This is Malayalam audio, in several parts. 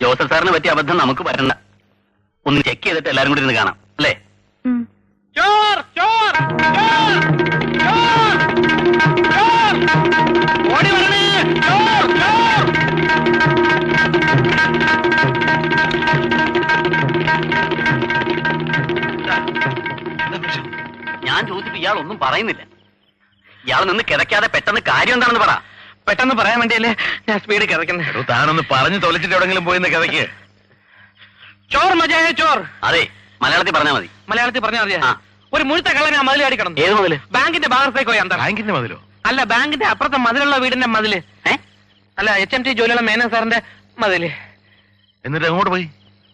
ജോസഫ് സാറിന് പറ്റിയ അബദ്ധം നമുക്ക് പറ്റണ്ട. ഒന്ന് ചെക്ക് ചെയ്തിട്ട് എല്ലാരും കൂടി ഇരുന്ന് കാണാം അല്ലേ? ഞാൻ ചോദിച്ചിട്ട് ഇയാൾ ഒന്നും പറയുന്നില്ല. ഇയാൾ നിന്ന് കിതയ്ക്കാതെ പെട്ടെന്ന് കാര്യം എന്താണെന്ന് പറ. പെട്ടെന്ന് പറയാൻ വേണ്ടിയല്ലേ ഞാൻ സ്പീഡ് കിതക്കുന്നത്. താനൊന്ന് പറഞ്ഞു തൊലച്ചിട്ട് എവിടെങ്കിലും പോയി കിതയ്ക്ക്. ചോർ മജായ ചോർ. അതെ, മലയാളത്തിൽ പറഞ്ഞാൽ മതി. മലയാളത്തിൽ പറഞ്ഞാൽ മതിയാ. ഒരു മുഴുത്ത കള്ളനെ ആ മതിൽ അടിക്കണം. ഏത് മതില്? ബാങ്കിന്റെ ഭാഗത്തേക്ക് പോയി. ബാങ്കിന്റെ മതിലോ? അല്ല, ബാങ്കിന്റെ അപ്പുറത്തെ മതിലുള്ള വീടിന്റെ മതില്. അല്ല, HMT ജോലിയുള്ള മേനൻ സാറിന്റെ മതില്. എന്നിട്ട് എങ്ങോട്ട് പോയി?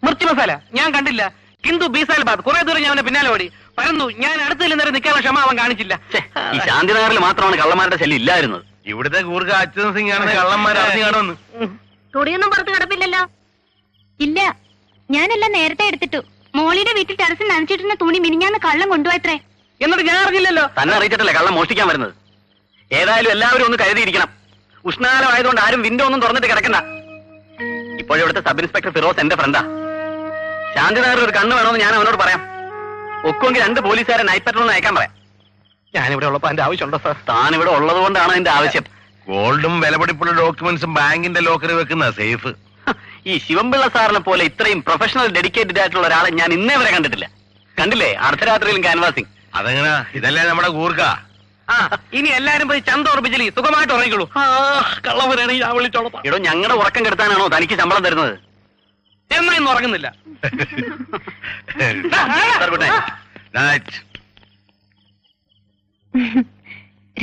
മിർച്ചി മസാല ഞാൻ കണ്ടില്ല. കിന്തു ബീസാൽ ബാദ് കുറെ ദൂരം ഞാൻ അവന്റെ പിന്നാലെ ഓടി. പരന്നു. ഞാൻ അടുത്തിൽ നേരം നിൽക്കാനുള്ള ക്ഷമ അവൻ കാണിച്ചില്ല. ഈ ശാന്തിനഗറിൽ മാത്രമാണ് കള്ളന്മാരുടെ ശല്യം ഇല്ലായിരുന്നത്. ഇവിടുത്തെ കൂർക്ക അച്യുതൻ സിംഗ് ആണെന്ന് കള്ളന്മാർ അറിഞ്ഞു കാണുമെന്ന്. തുണിയൊന്നും പുറത്ത് കിടപ്പില്ലല്ലോ. ഇല്ല, ഞാനെല്ലാം നേരത്തെ എടുത്തിട്ടു. മോളിയുടെ വീട്ടിൽ ടെറസിൽ നനച്ചിട്ടുന്ന തുണി മിനിഞ്ഞാന്ന് കള്ളം കൊണ്ടുപോയത്രേ. എന്നിട്ട് ഞാൻ അറിഞ്ഞില്ലല്ലോ. തന്നെ അറിയിച്ചിട്ടല്ലേ കള്ളം മോഷ്ടിക്കാൻ വരുന്നത്. ഏതായാലും എല്ലാവരും ഒന്ന് കരുതിയിരിക്കണം. ഉഷ്ണാലമായതുകൊണ്ട് ആരും വിൻഡോ ഒന്നും തുറന്നിട്ട് കിടക്കണ്ട. ഇപ്പോഴിവിടുത്തെ സബ് ഇൻസ്പെക്ടർ ഫിറോസ് എന്റെ ഫ്രണ്ടാ. ശാന്തിനഗറിൽ ഒരു കണ്ണ് വേണമെന്ന് ഞാൻ അവനോട് പറയാം. ഒക്കുമെങ്കിൽ 2 പോലീസുകാരെ നൈറ്റ് പെട്രോളിന് അയക്കാൻ പറയാം. ഞാനിവിടെ ഉള്ളപ്പോ എന്റെ ആവശ്യമുണ്ടോ സാർ? താൻ ഇവിടെ ഉള്ളത് കൊണ്ടാണ് എന്റെ ആവശ്യം. ഗോൾഡും വിലപിടിപ്പുള്ള ഡോക്യുമെന്റ്സും ബാങ്കിന്റെ ലോക്കറിൽ വെക്കുന്ന സേഫ്. ഈ ശിവംപിള്ള സാറിനെ പോലെ ഇത്രയും പ്രൊഫഷണൽ ഡെഡിക്കേറ്റഡ് ആയിട്ടുള്ള ഒരാളെ ഞാൻ ഇന്നേ വരെ കണ്ടിട്ടില്ല. കണ്ടില്ലേ അർദ്ധരാത്രിയിലും ക്യാൻവാസിംഗ്. അതെങ്ങനെ? ഇതല്ലേ നമ്മുടെ കൂർക്ക. ഇനി എല്ലാരും പോയി ചന്ത ഉറപ്പിച്ചില്ലേ സുഖമായിട്ട് ഉറങ്ങിക്കോളൂ. കള്ളവരാണെങ്കിൽ ഞാൻ വിളിച്ചോളാം. എടോ, ഞങ്ങളുടെ ഉറക്കം കെടുത്താനാണോ തനിക്ക് ശമ്പളം തരുന്നത്? എന്നാ ഇന്ന് ഉറങ്ങുന്നില്ല.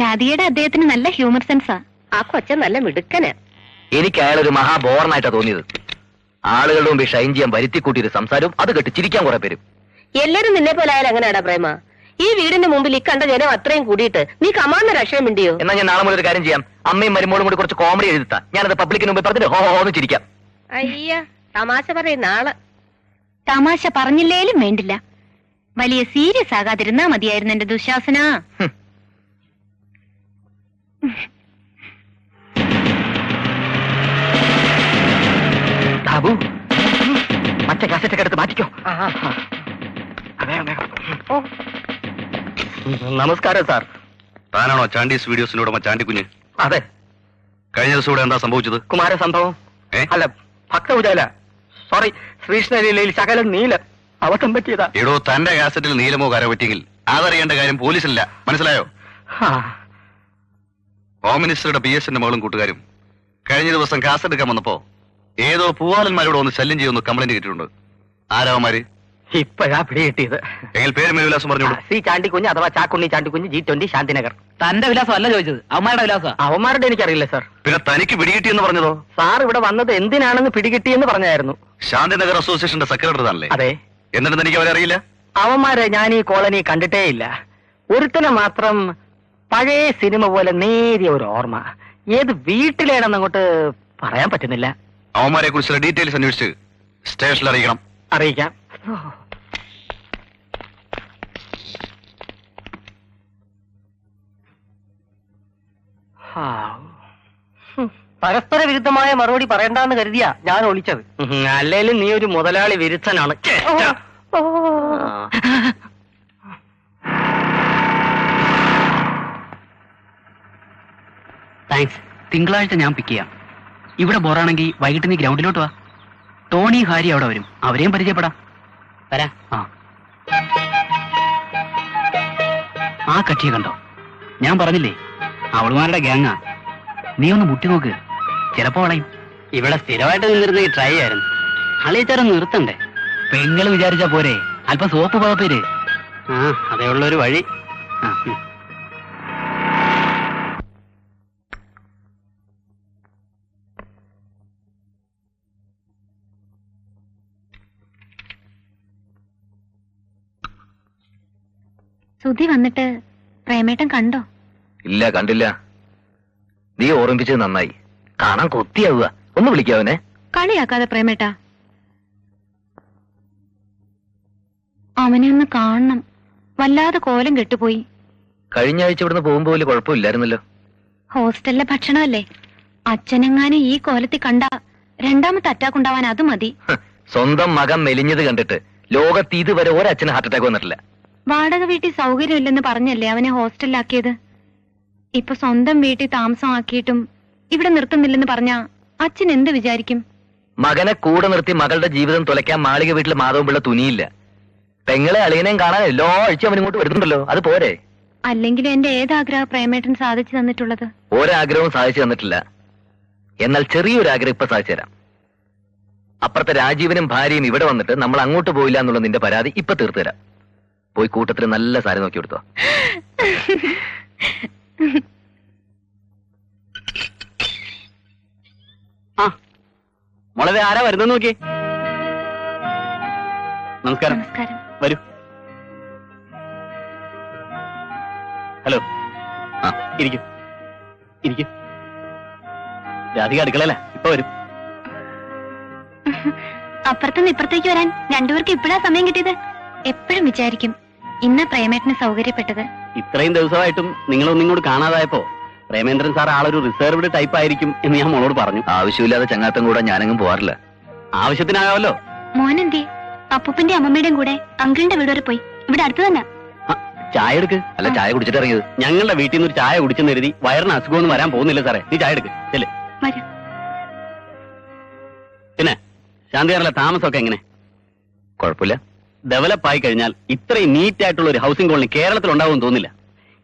രാധികയുടെ അദ്ദേഹത്തിന് നല്ല ഹ്യൂമർ സെൻസാ. ആ കൊച്ചൻ നല്ല മിടുക്കന്. എനിക്ക് അയാളൊരു മഹാബോറനായിട്ടാ തോന്നിയത്. ആളുകളുടെ മുമ്പ് ഷൈൻ ചെയ്യാൻ വരുത്തിക്കൂട്ടിയൊരു സംസാരവും അത് കേട്ട് ചിരിക്കാൻ കുറെ പേരും. എല്ലാരും നിന്നെ പോലെ ആയാലും അങ്ങനെയാടാ പ്രേമ. ഈ വീടിന്റെ മുമ്പിൽ ഈ കണ്ട ജനം അത്രയും കൂടിയിട്ട് നീ കമാന്ന രക്ഷയും മിണ്ടിയോ? എന്നാ ഞാൻ നാളെ മുതൽ ഒരു കാര്യം ചെയ്യാം. അമ്മയും മരുമോളും കൂടി കുറച്ച് കോമഡി എഴുതാ. ഞാനത് പബ്ലിക്കിന് മുമ്പ് പറഞ്ഞിട്ട് ഹോന്ന് ചിരിക്കാം. അയ്യ, തമാശ പറയുന്ന ആള്. തമാശ പറഞ്ഞില്ലേലും വേണ്ടില്ല, വലിയ സീരിയസ് ആകാതിരുന്നാ മതിയായിരുന്നു എന്റെ ദുശാസന. ബാബു, മറ്റേ കാസറ്റൊക്കെ എടുത്ത് മാറ്റിക്കോ. നമസ്കാരം സാർ. താനാണോ ചാണ്ടീസ് വീഡിയോസിന്റെ ഉടമ ചാണ്ടിക്കുഞ്ഞ്? അതെ. കഴിഞ്ഞ ദിവസം ഇവിടെ എന്താ സംഭവിച്ചത്? കുമാരസംഭവം അല്ല, ഭക്തപൂജാല. സോറി, ശ്രീകൃഷ്ണലീലയിൽ ശകലം നീല അബദ്ധം പറ്റിയതാ. എടോ, തന്റെ കാസറ്റിൽ നീലമോ കര പറ്റിയെങ്കിൽ അതറിയേണ്ട കാര്യം പോലീസില്ല. മനസ്സിലായോ? ഹോം മിനിസ്റ്ററുടെ PS-ന്റെ മകളും കൂട്ടുകാരും കഴിഞ്ഞ ദിവസം കാസറ്റ് എടുക്കാൻ വന്നപ്പോ ഏതോ പൂവാലന്മാരോട് ഒന്ന് ശല്യം ചെയ്യുമെന്ന് കംപ്ലൈന്റ് കിട്ടിയിട്ടുണ്ട്. ആരാവന്മാര്? ഇപ്പോഴാ പിടി കിട്ടിയത്. എങ്കിൽ പേര് മേൽവിലാസം പറഞ്ഞോളൂ. സി ചാണ്ടിക്കുഞ്ഞ് അഥവാ ചാക്കുണ്ണി ചാണ്ടിക്കുഞ്ഞ്, G20 ശാന്തിനഗർ. തന്റെ വിലാസം അല്ല ചോദിച്ചത്, അവന്മാരുടെ വിലാസം. അവന്മാരുടെ എനിക്കറിയില്ല സാർ. പിന്നെ തനിക്ക് പിടികിട്ടിയെന്ന് പറഞ്ഞതോ? സാർ ഇവിടെ വന്നത് എന്തിനാണെന്ന് പിടികിട്ടിയെന്ന് പറഞ്ഞായിരുന്നു. ശാന്തിനഗർ അസോസിയേഷന്റെ സെക്രട്ടറി താനല്ലേ? അതെ. എന്നിട്ട് എനിക്ക് അവരെ അറിയില്ല? അവന്മാരെ ഞാൻ ഈ കോളനി കണ്ടിട്ടേ ഇല്ല. ഒരുത്തനെ മാത്രം പഴയ സിനിമ പോലെ നേരിയ ഒരു ഓർമ്മ. ഏത് വീട്ടിലേണെന്ന് അങ്ങോട്ട് പറയാൻ പറ്റുന്നില്ല. അവന്മാരെ കുറിച്ചുള്ള ഡീറ്റെയിൽസ് അന്വേഷിച്ച് സ്റ്റേഷനിൽ അറിയിക്കണം. അറിയിക്കാം. പരസ്പര വിരുദ്ധമായ മറുപടി പറയണ്ടെന്ന് കരുതിയാ ഞാൻ ഒളിച്ചത്. അല്ലേലും നീ ഒരു മുതലാളി വിരുദ്ധനാണ്. താങ്ക്സ്. തിങ്കളാഴ്ച ഞാൻ പിക്ക് ചെയ്യാം. ഇവിടെ ബോറാണെങ്കിൽ വൈകിട്ട് നീ ഗ്രൗണ്ടിലോട്ട് വാ. ടോണി ഹാരി അവിടെ വരും, അവരെയും പരിചയപ്പെടാം. വരാ. ആ കക്ഷിയെ കണ്ടോ? ഞാൻ പറഞ്ഞില്ലേ അവളുമാരുടെ ഗ്യാങ്ങാ. നീ ഒന്ന് മുട്ടി നോക്ക്, ചിലപ്പോ വളയും. ഇവിടെ സ്ഥിരമായിട്ട് നിന്നിരുന്ന ഈ ട്രൈ ആയിരുന്നു. അളിയച്ചാരം നിർത്തണ്ടേ? പെങ്ങള് വിചാരിച്ചാ പോരെ, അല്പം സോപ്പ് പോകപ്പേര്. അതേ ഉള്ളൊരു വഴി. സുധി വന്നിട്ട് പ്രേമേട്ടൻ കണ്ടോ? ഇല്ല, കണ്ടില്ല. നീ ഓർമ്മിപ്പിച്ചത് നന്നായി. കാണാൻ കൊത്തിയാവുക. ഒന്ന് വിളിക്കാവനെ. കളിയാക്കാതെ പ്രേമേട്ടാ. അവനെ ഒന്ന് കാണണം. വല്ലാതെ കോലം കെട്ടുപോയി. കഴിഞ്ഞ ആഴ്ച ഇവിടുന്ന് പോകുമ്പോ വലിയ കുഴപ്പമില്ലായിരുന്നല്ലോ. ഹോസ്റ്റലിലെ ഭക്ഷണമല്ലേ. അച്ഛനെങ്ങാനും ഈ കോലത്തിൽ കണ്ട രണ്ടാമത്തെ അറ്റാക്ക് ഉണ്ടാവാൻ അത് മതി. സ്വന്തം മകൻ മെലിഞ്ഞത് കണ്ടിട്ട് ലോകത്ത് ഇതുവരെ ഒരച്ഛന് ഹാർട്ട് അറ്റാക്ക് വന്നിട്ടില്ല. വാടക വീട്ടിൽ സൗകര്യമില്ലെന്ന് പറഞ്ഞല്ലേ അവനെ ഹോസ്റ്റലിലാക്കിയത്. ഇപ്പൊ സ്വന്തം വീട്ടിൽ താമസമാക്കിയിട്ടും ഇവിടെ നിർത്തുന്നില്ലെന്ന് പറഞ്ഞാ അച്ഛൻ എന്ത് വിചാരിക്കും? മകനെ കൂടെ നിർത്തി മകളുടെ ജീവിതം തുലയ്ക്കാൻ മാളിക വീട്ടിൽ മാധവൻപിള്ള തുനിയില്ല. പെങ്ങളെ അളിയനെയും കാണാൻ എല്ലാ ആഴ്ച അവനിങ്ങോട്ട് വരുന്നുണ്ടല്ലോ, അത് പോരെ? അല്ലെങ്കിലും എന്റെ ഏതാഗ്രഹം പ്രേമേട്ടൻ സാധിച്ചു തന്നിട്ടുള്ളത്? ഒരാഗ്രഹവും സാധിച്ചു തന്നിട്ടില്ല. എന്നാൽ ചെറിയൊരാഗ്രഹം ഇപ്പൊ സാധിച്ചു തരാം. അപ്പുറത്തെ രാജീവനും ഭാര്യയും ഇവിടെ വന്നിട്ട് നമ്മൾ അങ്ങോട്ട് പോയില്ല എന്നുള്ള നിന്റെ പരാതി ഇപ്പൊ തീർത്തു തരാം. പോയി കൂട്ടത്തിൽ നല്ല സാരി നോക്കി കൊടുത്തോ. ആ മോളെ ആരാ വരുന്നത് നോക്കി. നമസ്കാരം. നമസ്കാരം. വരൂ. ഹലോ. ആ ഇരിക്കും ഇരിക്കും. രാധിക അടുക്കളല്ല, ഇപ്പൊ വരും. അപ്പുറത്തുനിന്ന് ഇപ്പുറത്തേക്ക് വരാൻ രണ്ടുപേർക്ക് ഇപ്പോഴാ സമയം കിട്ടിയത്. എപ്പോഴും വിചാരിക്കും ഇന്ന് പ്രേമേട്ടന് സൗകര്യപ്പെട്ടത്. ഇത്രയും ദിവസമായിട്ടും നിങ്ങളൊന്നും ഇങ്ങോട്ട് കാണാതായപ്പോ പ്രേമേന്ദ്രൻ സാർ ആളൊരു റിസർവ്ഡ് ടൈപ്പ് ആയിരിക്കും എന്ന് ഞാൻ മോളോട് പറഞ്ഞു. ആവശ്യമില്ലാതെ ചങ്ങാത്തം കൂടെ ഞാനെങ്ങും പോവാറില്ല. ആവശ്യത്തിനാകാമല്ലോ. മോനെന്തേ? അപ്പൂപ്പന്റെ അമ്മമ്മയുടെയും കൂടെ അങ്കിളിന്റെ വീട് വരെ പോയി. ഇവിടെ അടുത്ത് തന്നെ. ചായ എടുക്ക്. അല്ല, ചായ കുടിച്ചിട്ട് ഇറങ്ങിയത്. ഞങ്ങളുടെ വീട്ടിൽ നിന്ന് ഒരു ചായ കുടിച്ചെന്ന് കരുതി വയറിന് അസുഖമൊന്നും വരാൻ പോകുന്നില്ല സാറേ. നീ ചായ എടുക്ക്. ചെല്ലേ. വരും. പിന്നെ ശാന്തികാരല്ല താമസമൊക്കെ എങ്ങനെ? കുഴപ്പമില്ല. ഡെവലപ്പ് ആയി കഴിഞ്ഞാൽ ഇത്രയും നീറ്റ് ആയിട്ടുള്ള ഒരു ഹൗസിംഗ് കോളനി കേരളത്തിൽ ഉണ്ടാവുമെന്ന് തോന്നില്ല.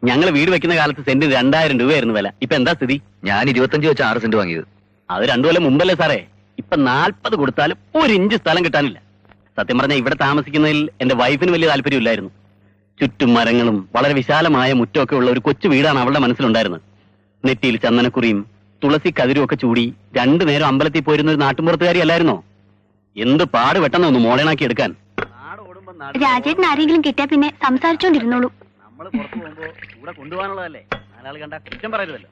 ഞങ്ങൾ വീട് വെക്കുന്ന കാലത്ത് സെന്റിന് 2000 രൂപയായിരുന്നു വില. ഇപ്പൊ എന്താ സ്ഥിതി? ഞാൻ 25 വെച്ച് 6 സെന്റ് വാങ്ങിയത്. അത് 2 കൊല്ലം മുമ്പല്ലേ സാറേ. ഇപ്പൊ 40 കൊടുത്താലും 1 ഇഞ്ച് സ്ഥലം കിട്ടാനില്ല. സത്യം പറഞ്ഞാൽ ഇവിടെ താമസിക്കുന്നതിൽ എന്റെ വൈഫിന് വലിയ താല്പര്യമില്ലായിരുന്നു. ചുറ്റും മരങ്ങളും വളരെ വിശാലമായ മുറ്റമൊക്കെ ഉള്ള ഒരു കൊച്ചു വീടാണ് അവളുടെ മനസ്സിലുണ്ടായിരുന്നത്. നെറ്റിയിൽ ചന്ദനക്കുറിയും തുളസി കതിരും ഒക്കെ ചൂടി 2 നേരം അമ്പലത്തിൽ പോയിരുന്ന ഒരു നാട്ടുമ്പുറത്തുകാരി അല്ലായിരുന്നോ? എന്ത് പാട് പെട്ടെന്ന് ഒന്ന് മോളേണാക്കി എടുക്കാൻ. രാജേട്ടൻ ആരെങ്കിലും കിട്ടിയാ പിന്നെ സംസാരിച്ചോണ്ടിരുന്നോളൂ. നമ്മൾ പുറത്തു പോകുമ്പോ കൂടെ കൊണ്ടുപോകാനുള്ളതല്ലേ. നാലാൾ കണ്ട കുറ്റം പറയരുതല്ലോ.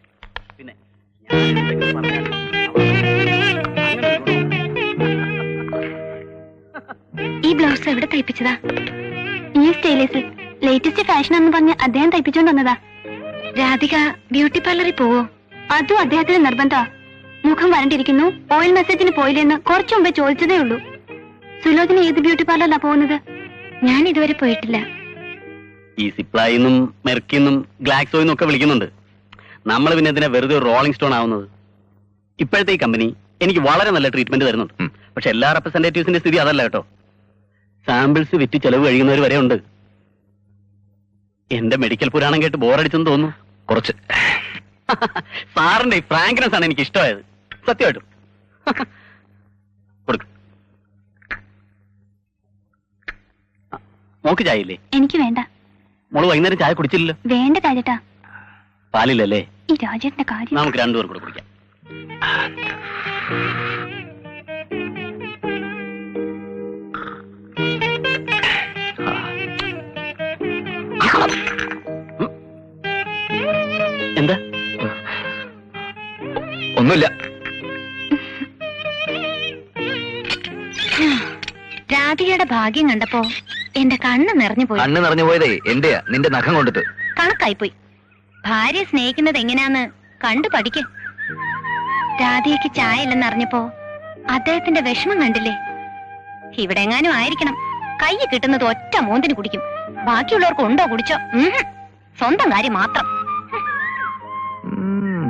പിന്നെ ഈ ബ്ലൗസ് എവിടെ തയ്പ്പിച്ചതാ? ഈ സ്റ്റൈലിസിൽ ലേറ്റസ്റ്റ് ഫാഷൻ എന്ന് പറഞ്ഞ് അദ്ദേഹം തയ്പ്പിച്ചോണ്ട് വന്നതാ. രാധിക ബ്യൂട്ടി പാർലറിൽ പോവോ? അതും അദ്ദേഹത്തിന് നിർബന്ധ. മുഖം വരണ്ടിരിക്കുന്നു, ഓയിൽ മെസ്സേജിന് പോയില്ലെന്ന് കുറച്ചു മുമ്പേ ചോദിച്ചതേ ഉള്ളൂ. സുലോചന ഏത് ബ്യൂട്ടി പാർലറിലാ പോകുന്നത്? ഞാൻ ഇതുവരെ പോയിട്ടില്ല. ഈ സിപ്ലായിന്നും മെർക്കിന്നും ഗ്ലാക്സോയിന്നും ഒക്കെ വിളിക്കുന്നുണ്ട്. നമ്മൾ പിന്നെ ഇതിനെ വെറുതെ റോളിംഗ് സ്റ്റോൺ ആവുന്നത്. ഇപ്പോഴത്തെ ഈ കമ്പനി എനിക്ക് വളരെ നല്ല ട്രീറ്റ്മെന്റ് തരുന്നുണ്ട്. പക്ഷെ എല്ലാ റെപ്രസെന്റേറ്റീവ്സിന്റെ സ്ഥിതി അതല്ല കേട്ടോ. സാമ്പിൾസ് വിറ്റ് ചെലവ് കഴിയുന്നവർ വരെ ഉണ്ട്. എന്റെ മെഡിക്കൽ പുരാണം കേട്ട് ബോറടിച്ചെന്ന് തോന്നുന്നു. കുറച്ച്. സാറിന്റെ ഈ ഫ്രാങ്ക്നെസ് ആണ് എനിക്ക് ഇഷ്ടമായത്. സത്യമായിട്ടും. കൊടുക്കും. മോക്ക് ചായ ഇല്ലേ? എനിക്ക് വേണ്ട. മോള് വൈകുന്നേരം ചായ കുടിച്ചില്ലല്ലോ. വേണ്ട രാജേട്ടാ. പാലില്ലല്ലേ? ഈ രാജേട്ടന്റെ കാര്യം നമുക്ക് 2 പേർ കൂടെ കുടിക്കാം. എന്താ? ഒന്നുമില്ല. രാധികയുടെ ഭാഗ്യം കണ്ടപ്പോ എന്റെ കണ്ണ് നിറഞ്ഞു പോയി. കണ്ണ് നിറഞ്ഞു പോയതേ എന്റെയാ, നിന്റെ നഖം കൊണ്ടിട്ട്. കണക്കായിപ്പോയി. ഭാര്യ സ്നേഹിക്കുന്നത് എങ്ങനെയാന്ന് കണ്ടു പഠിക്ക്. രാധികയ്ക്ക് ചായ ഇല്ലെന്ന് അറിഞ്ഞപ്പോ അദ്ദേഹത്തിന്റെ വിഷമം കണ്ടില്ലേ? ഇവിടെ എങ്ങാനും ആയിരിക്കണം. കൈ കിട്ടുന്നത് ഒറ്റ മൂന്നിന് കുടിക്കും. ബാക്കിയുള്ളവർക്ക് ഉണ്ടോ കുടിച്ചോ? സ്വന്തം കാര്യം മാത്രം.